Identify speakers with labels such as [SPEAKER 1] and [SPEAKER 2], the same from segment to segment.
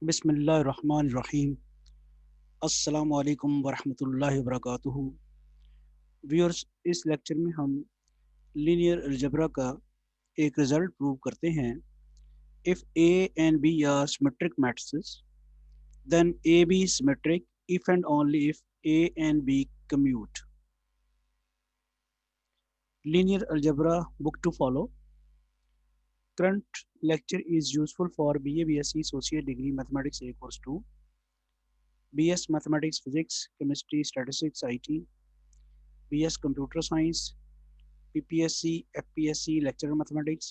[SPEAKER 1] बिस्मिल्लाहिर्रहमानिर्रहीम। अस्सलाम वालेकुम वरहमतुल्लाहि वबरकातुहू। व्यूअर्स, इस लेक्चर में हम लीनियर अलजेब्रा का एक रिजल्ट प्रूव करते हैं। If A and B are symmetric matrices then A B symmetric if and only if A and B commute. Linear algebra book to follow. Current lecture is useful for BA BSc Associate Degree Mathematics A Course 2, BS Mathematics Physics Chemistry Statistics IT, BS Computer Science, PPSC FPSC Lecturer Mathematics,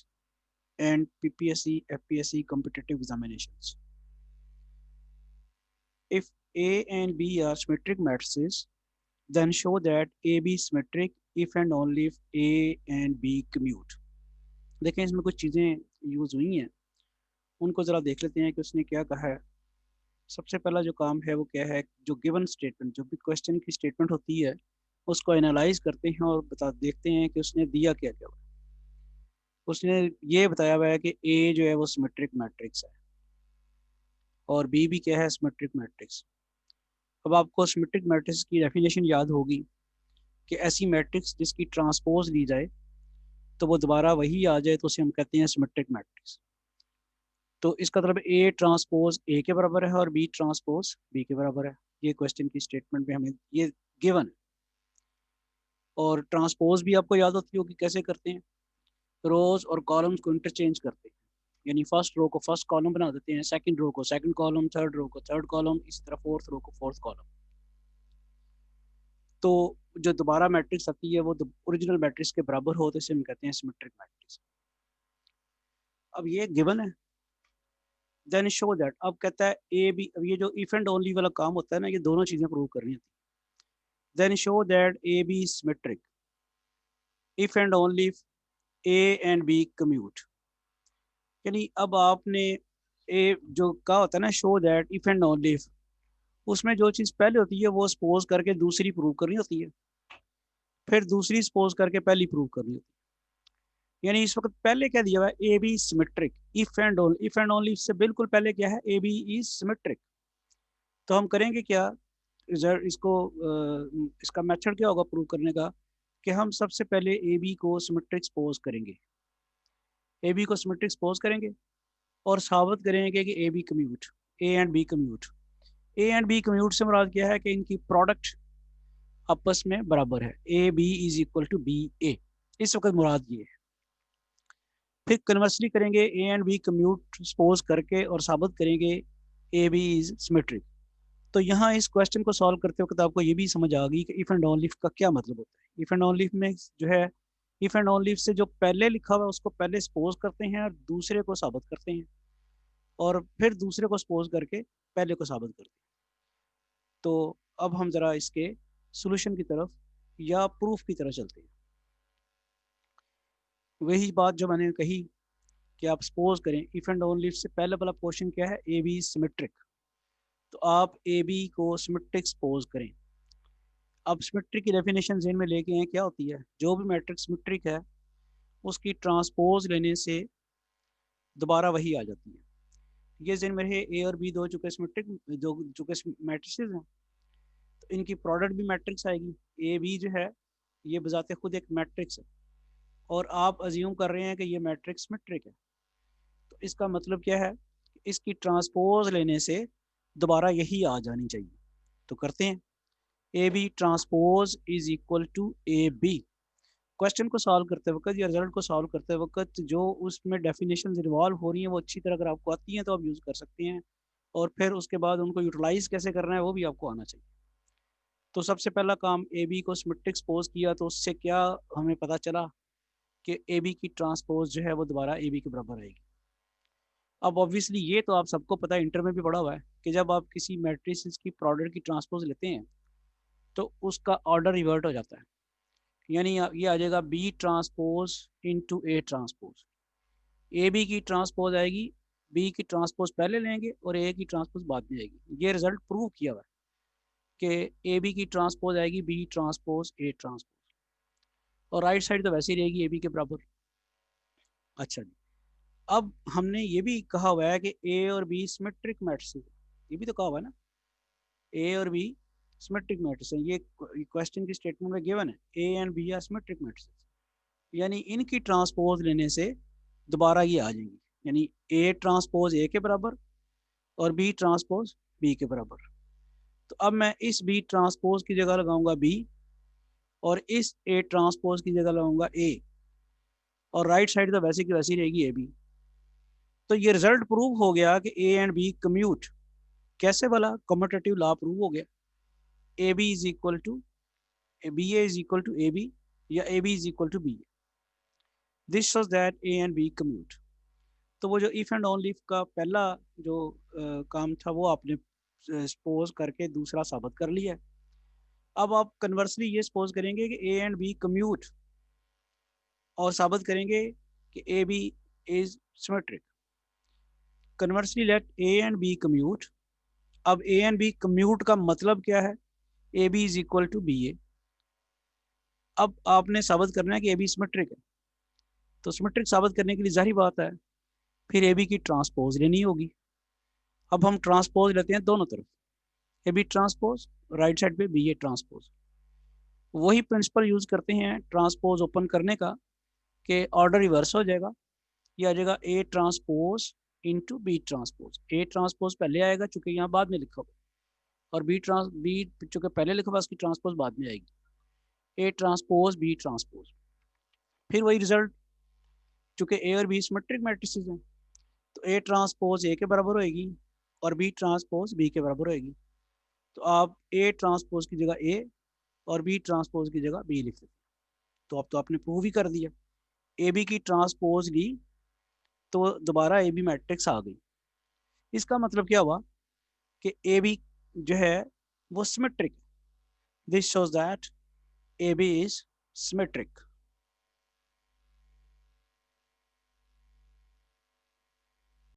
[SPEAKER 1] and PPSC FPSC Competitive Examinations. If A and B are symmetric matrices, then show that AB is symmetric if and only if A and B commute. देखें, इसमें कुछ चीज़ें use हुई हैं, उनको ज़रा देख लेते हैं कि उसने क्या कहा है। सबसे पहला जो काम है वो क्या है, जो गिवन स्टेटमेंट, जो भी क्वेश्चन की स्टेटमेंट होती है, उसको एनालाइज करते हैं और देखते हैं कि उसने दिया क्या क्या। उसने ये बताया हुआ है कि ए जो है वो सिमेट्रिक मैट्रिक्स है और बी भी क्या है, सिमेट्रिक मैट्रिक्स। अब आपको सिमेट्रिक मैट्रिक्स की डेफिनेशन याद होगी कि ऐसी मैट्रिक्स जिसकी ट्रांसपोज ली जाए तो वो दोबारा वही आ जाए तो उसे हम कहते हैं सिमेट्रिक मैट्रिक्स। तो इसका मतलब ए ट्रांसपोज ए के बराबर है और बी ट्रांसपोज बी के बराबर है। ये क्वेश्चन की स्टेटमेंट में हमें ये गिवन है। और ट्रांसपोज भी आपको याद होती होगी कैसे करते हैं, रोज और कॉलम्स को इंटरचेंज करते हैं, यानी फर्स्ट रो को फर्स्ट कॉलम बना देते हैं, सेकंड रो को सेकंड कॉलम, थर्ड रो को थर्ड कॉलम, इसी तरह फोर्थ रो को फोर्थ कॉलम। तो जो दोबारा मैट्रिक्स आती है वो ओरिजिनल मैट्रिक्स के बराबर हो तो इसे हम कहते हैं सिमेट्रिक मैट्रिक्स। अब ये गिवन है, देन शो दैट। अब कहता है ए बी, अब ये जो इफ एंड ओनली वाला काम होता है ना, ये दोनों चीजें प्रूव करनी होती है। Then show that A B symmetric if and only if A and B commute. यानी अब आपने ए जो कहा होता है ना, show that if and only if, उसमें जो चीज पहले होती है वो सपोज करके दूसरी प्रूव करनी होती है, फिर दूसरी सपोज करके पहली प्रूव करनी होती है। यानी इस वक्त पहले क्या दिया हुआ है, A B symmetric if and only. If and only से बिल्कुल पहले क्या है, ए बी इज सिमेट्रिक। तो हम करेंगे क्या, रिजल्ट इसको इसका मेथड क्या होगा प्रूव करने का, कि हम सबसे पहले ए बी को सिमेट्रिक सपोज करेंगे। ए बी को सिमेट्रिक सपोज करेंगे और साबित करेंगे कि A B commute, A and B commute. A and B commute से मुराद क्या है कि इनकी प्रोडक्ट आपस में बराबर है, A B is equal to B A. इस वक्त मुराद ये है। फिर कन्वर्सली करेंगे, A and B commute suppose करके और साबित करेंगे ए बी इज सिमेट्रिक। तो यहाँ इस क्वेश्चन को सॉल्व करते वक्त आपको ये भी समझ आ गई कि इफ एंड ओनली इफ का क्या मतलब होता है। इफ एंड ओनली इफ में जो है, इफ एंड ओनली इफ से जो पहले लिखा हुआ है उसको पहले सपोज करते हैं और दूसरे को साबित करते हैं, और फिर दूसरे को सपोज करके पहले को साबित करते हैं। तो अब हम जरा इसके सोल्यूशन की तरफ या प्रूफ की तरफ चलते हैं। वही बात जो मैंने कही कि आप सपोज करें, इफ एंड ओनली से पहले वाला क्वेश्चन क्या है, ए बी सिमेट्रिक। तो आप ए बी को सिमेट्रिक सपोज करें। अब सिमेट्रिक की डेफिनेशन जेन में लेके हैं, क्या होती है, जो भी मैट्रिक्स सिमेट्रिक है उसकी ट्रांसपोज लेने से दोबारा वही आ जाती है। ये जेन में रहे, ए और बी दो चुके सिमेट्रिक, जो चुके मैट्रिसेस हैं, तो इनकी प्रोडक्ट भी मैट्रिक्स आएगी। ए बी जो है ये बजाते खुद एक मैट्रिक्स है और आप अज्यूम कर रहे हैं कि ये मैट्रिक्स सिमेट्रिक है। तो इसका मतलब क्या है, इसकी ट्रांसपोज लेने से दोबारा यही आ जानी चाहिए। तो करते हैं, A B transpose is equal to A B. Question को सॉल्व करते वक्त या रिजल्ट को सॉल्व करते वक्त जो उसमें डेफिनेशन इन्वॉल्व हो रही हैं वो अच्छी तरह अगर आपको आती हैं तो आप यूज़ कर सकते हैं, और फिर उसके बाद उनको यूटिलाइज कैसे करना है वो भी आपको आना चाहिए। तो सबसे पहला काम, ए बी को सिमेट्रिक सपोज किया तो उससे क्या हमें पता चला कि ए बी की ट्रांसपोज जो है वो दोबारा ए बी के बराबर आएगी। अब ऑब्वियसली ये तो आप सबको पता है, इंटर में भी पढ़ा हुआ है कि जब आप किसी मैट्रिक्स की प्रोडक्ट की ट्रांसपोज लेते हैं तो उसका ऑर्डर रिवर्ट हो जाता है। यानी ये आ जाएगा B transpose into A transpose. A B की ट्रांसपोज आएगी, बी की ट्रांसपोज पहले लेंगे और ए की ट्रांसपोज बाद में आएगी। ये रिजल्ट प्रूव किया हुआ है कि ए बी की ट्रांसपोज आएगी बी ट्रांसपोज ए ट्रांसपोज, और राइट साइड तो वैसे ही रहेगी ए बी के बराबर। अच्छा जी, अब हमने ये भी कहा हुआ है कि ए और बी सिमेट्रिक मैट्रिक्स, ये भी तो कहा हुआ है ना, ए और बी सिमेट्रिक मैट्रिक्स है, ये क्वेश्चन की स्टेटमेंट में गिवन है, A and B are symmetric matrix, यानी इनकी ट्रांसपोज लेने से दोबारा ये आ जाएंगी, यानी ए ट्रांसपोज ए के बराबर और बी ट्रांसपोज बी के बराबर। तो अब मैं इस बी ट्रांसपोज की जगह लगाऊंगा बी और इस ए ट्रांसपोज की जगह लगाऊंगा ए, और राइट साइड तो वैसे की वैसी रहेगी ए बी। तो ये रिजल्ट प्रूव हो गया कि ए एंड बी कम्यूट। कैसे वाला? कम्यूटेटिव लॉ प्रूव हो गया, A B is equal to B A is equal to A B या A B is equal to B A. This shows that A and B commute. तो वो जो if and only if का पहला जो काम था वो आपने सपोज करके दूसरा साबित कर लिया है। अब आप कन्वर्सली ये सपोज करेंगे कि ए एंड बी कम्यूट और साबित करेंगे कि A B is symmetric. Conversely let A and B commute. अब ए एंड बी कम्यूट का मतलब क्या है? A B is equal to B A. अब आपने साबित करना है कि ए बी सिमेट्रिक है, तो सिमेट्रिक साबित करने के लिए जाहिर बात है फिर ए बी की ट्रांसपोज लेनी होगी। अब हम ट्रांसपोज लेते हैं दोनों तरफ, A B transpose, right side पे बी ए ट्रांसपोज। वही प्रिंसिपल यूज करते हैं ट्रांसपोज ओपन करने का कि ऑर्डर रिवर्स हो जाएगा, ये आ जाएगा A transpose into B transpose. A transpose पहले आएगा चूंकि यहाँ बाद में लिखा हुआ, और बी चूंकि पहले लिखा हुआ उसकी ट्रांसपोज बाद में आएगी, ए ट्रांसपोज बी ट्रांसपोज। फिर वही रिजल्ट, चूंकि ए और बी सिमेट्रिक मैट्रिसेस हैं तो ए ट्रांसपोज ए के बराबर होएगी और बी ट्रांसपोज बी के बराबर होएगी। तो आप ए ट्रांसपोज की जगह ए और बी ट्रांसपोज की जगह बी लिख सकते। तो अब तो आपने प्रूव ही कर दिया, ए बी की ट्रांसपोज ली तो दोबारा ए बी मैट्रिक्स आ गई। इसका मतलब क्या हुआ कि ए बी जो है वो symmetric. This shows that A B is symmetric.